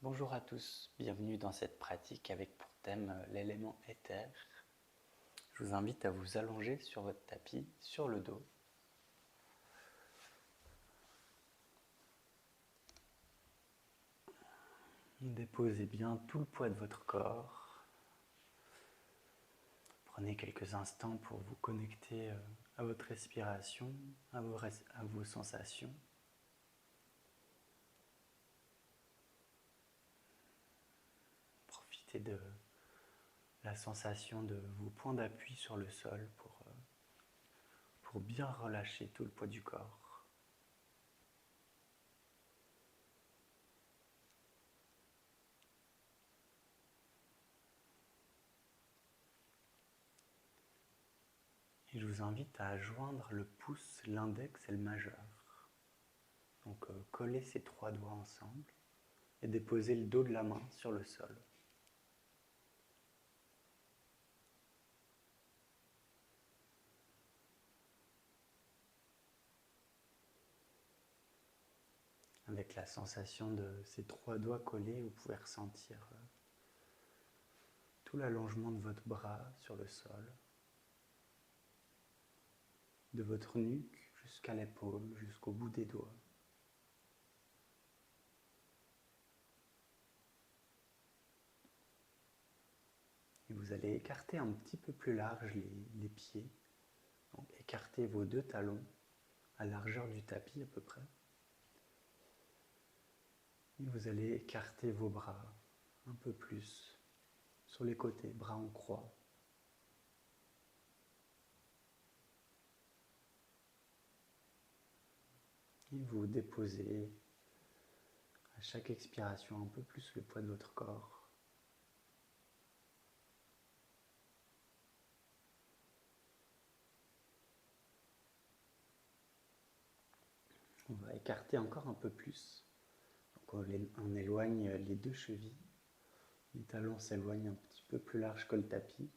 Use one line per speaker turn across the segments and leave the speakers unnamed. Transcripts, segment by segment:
Bonjour à tous, bienvenue dans cette pratique avec pour thème l'élément éther. Je vous invite à vous allonger sur votre tapis, sur le dos. Déposez bien tout le poids de votre corps. Prenez quelques instants pour vous connecter à votre respiration, à vos sensations. Profitez de la sensation de vos points d'appui sur le sol pour bien relâcher tout le poids du corps. Et je vous invite à joindre le pouce, l'index et le majeur. Donc collez ces trois doigts ensemble et déposez le dos de la main sur le sol. Avec la sensation de ces trois doigts collés, vous pouvez ressentir tout l'allongement de votre bras sur le sol, de votre nuque jusqu'à l'épaule, jusqu'au bout des doigts. Et vous allez écarter un petit peu plus large les pieds. Donc écartez vos deux talons à largeur du tapis à peu près. Et vous allez écarter vos bras un peu plus sur les côtés, bras en croix. Et vous déposez à chaque expiration un peu plus le poids de votre corps. On va écarter encore un peu plus. Donc on éloigne les deux chevilles. Les talons s'éloignent un petit peu plus large que le tapis.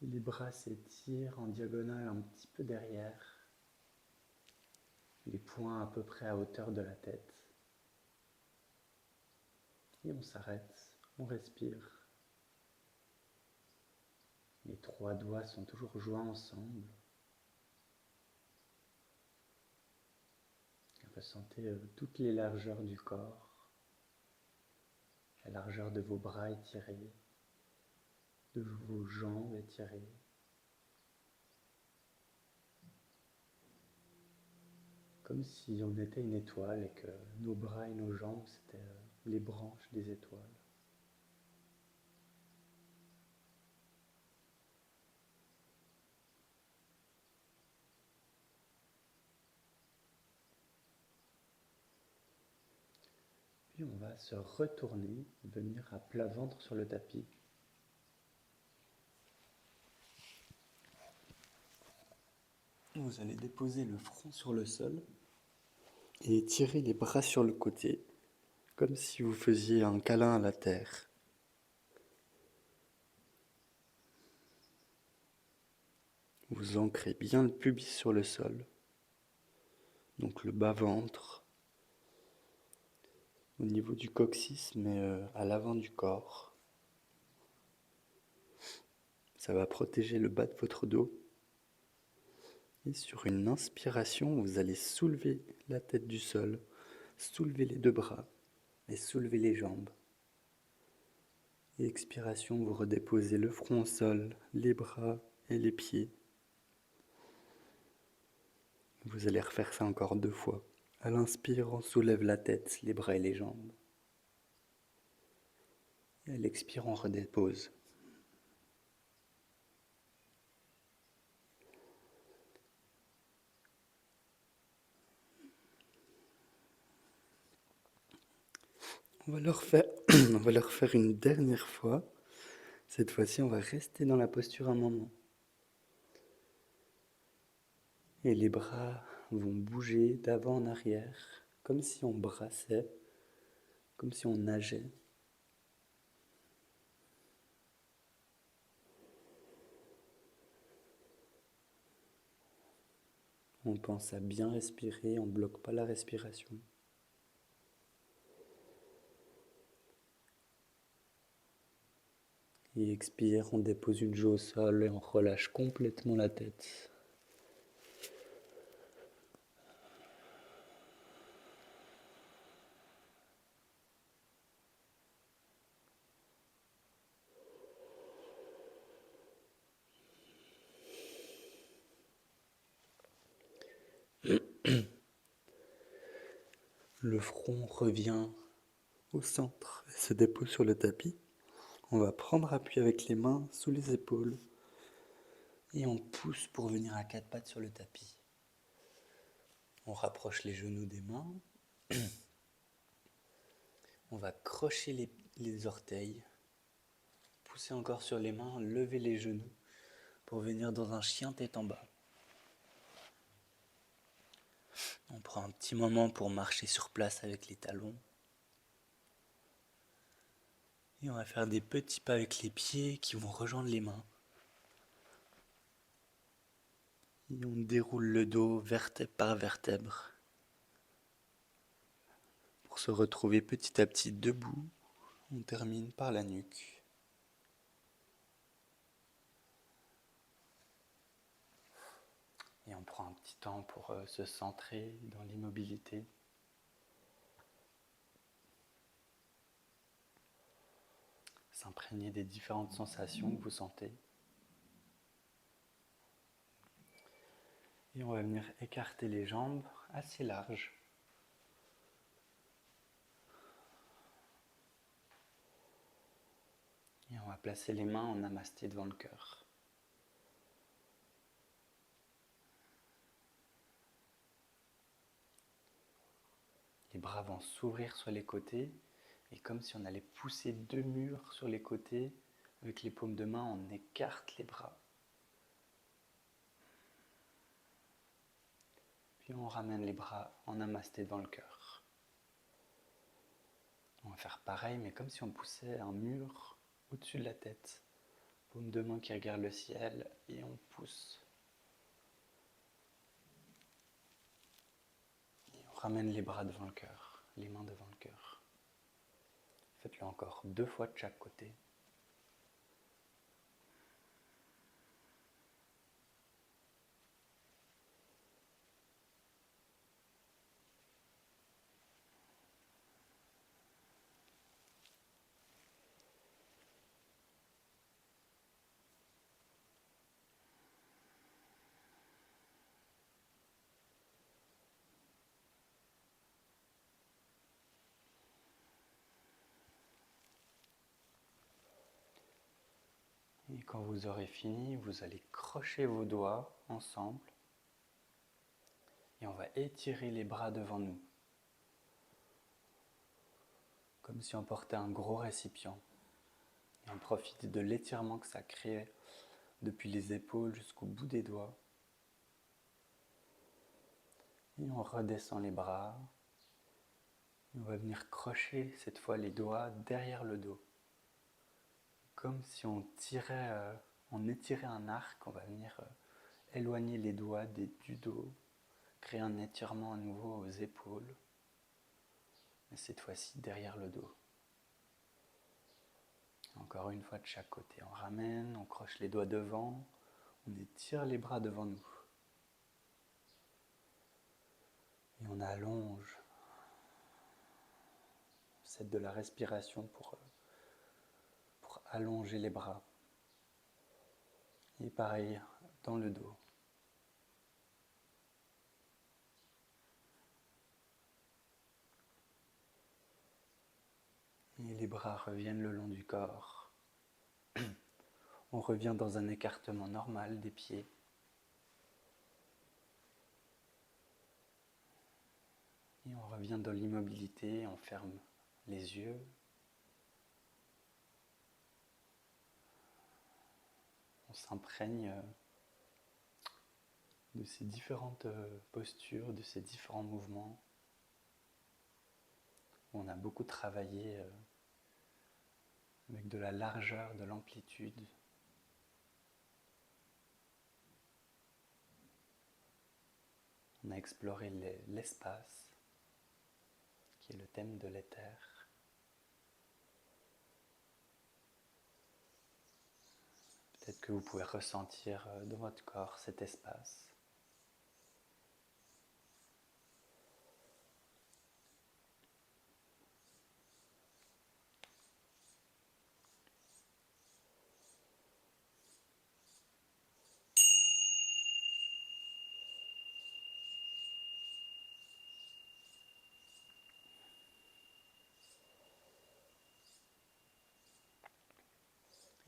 Et les bras s'étirent en diagonale un petit peu derrière. Les poings à peu près à hauteur de la tête. Et on s'arrête, on respire. Les trois doigts sont toujours joints ensemble. Ressentez toutes les largeurs du corps, la largeur de vos bras étirés, de vos jambes étirées. Comme si on était une étoile et que nos bras et nos jambes, c'était les branches des étoiles. Puis on va se retourner, venir à plat ventre sur le tapis. Vous allez déposer le front sur le sol et étirer les bras sur le côté, comme si vous faisiez un câlin à la terre. Vous ancrez bien le pubis sur le sol, donc le bas-ventre, au niveau du coccyx, mais à l'avant du corps. Ça va protéger le bas de votre dos. Et sur une inspiration, vous allez soulever la tête du sol, soulever les deux bras et soulever les jambes. Et expiration, vous redéposez le front au sol, les bras et les pieds. Vous allez refaire ça encore 2 fois. À l'inspire, on soulève la tête, les bras et les jambes. Et à l'expire, on redépose. On va le refaire, on va le refaire une dernière fois. Cette fois-ci, on va rester dans la posture un moment. Et les bras vont bouger d'avant en arrière, comme si on brassait, comme si on nageait. On pense à bien respirer, on ne bloque pas la respiration. Et expire, on dépose une joue au sol et on relâche complètement la tête. Le front revient au centre et se dépose sur le tapis. On va prendre appui avec les mains sous les épaules et on pousse pour venir à quatre pattes sur le tapis. On rapproche les genoux des mains. On va crocher les orteils, pousser encore sur les mains, lever les genoux pour venir dans un chien tête en bas. On prend un petit moment pour marcher sur place avec les talons. Et on va faire des petits pas avec les pieds qui vont rejoindre les mains. Et on déroule le dos vertèbre par vertèbre pour se retrouver petit à petit debout. On termine par la nuque. Et on prend un petit temps pour se centrer dans l'immobilité. S'imprégner des différentes sensations que vous sentez. Et on va venir écarter les jambes assez larges. Et on va placer les mains en namasté devant le cœur. Les bras vont s'ouvrir sur les côtés et comme si on allait pousser deux murs sur les côtés, avec les paumes de main, on écarte les bras. Puis on ramène les bras en namasté devant le cœur. On va faire pareil, mais comme si on poussait un mur au-dessus de la tête. Paume de main qui regarde le ciel et on pousse. Et on ramène les bras devant le cœur, les mains devant le cœur. Faites-le encore 2 fois de chaque côté. Et quand vous aurez fini, vous allez crocher vos doigts ensemble et on va étirer les bras devant nous, comme si on portait un gros récipient. Et on profite de l'étirement que ça crée depuis les épaules jusqu'au bout des doigts. Et on redescend les bras. Et on va venir crocher cette fois les doigts derrière le dos. Comme si on étirait un arc, on va venir éloigner les doigts du dos, créer un étirement à nouveau aux épaules, mais cette fois-ci derrière le dos. Encore une fois de chaque côté, on ramène, on croche les doigts devant, on étire les bras devant nous. Et on allonge. C'est de la respiration pour allonger les bras. Et pareil dans le dos. Et les bras reviennent le long du corps. On revient dans un écartement normal des pieds. Et on revient dans l'immobilité, on ferme les yeux. On s'imprègne de ces différentes postures, de ces différents mouvements. On a beaucoup travaillé avec de la largeur, de l'amplitude. On a exploré l'espace, qui est le thème de l'éther. que vous pouvez ressentir dans votre corps cet espace.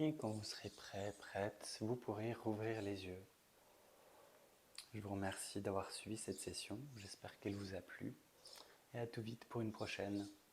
Et quand vous serez prêt, prête, vous pourrez rouvrir les yeux. Je vous remercie d'avoir suivi cette session, j'espère qu'elle vous a plu et à tout vite pour une prochaine.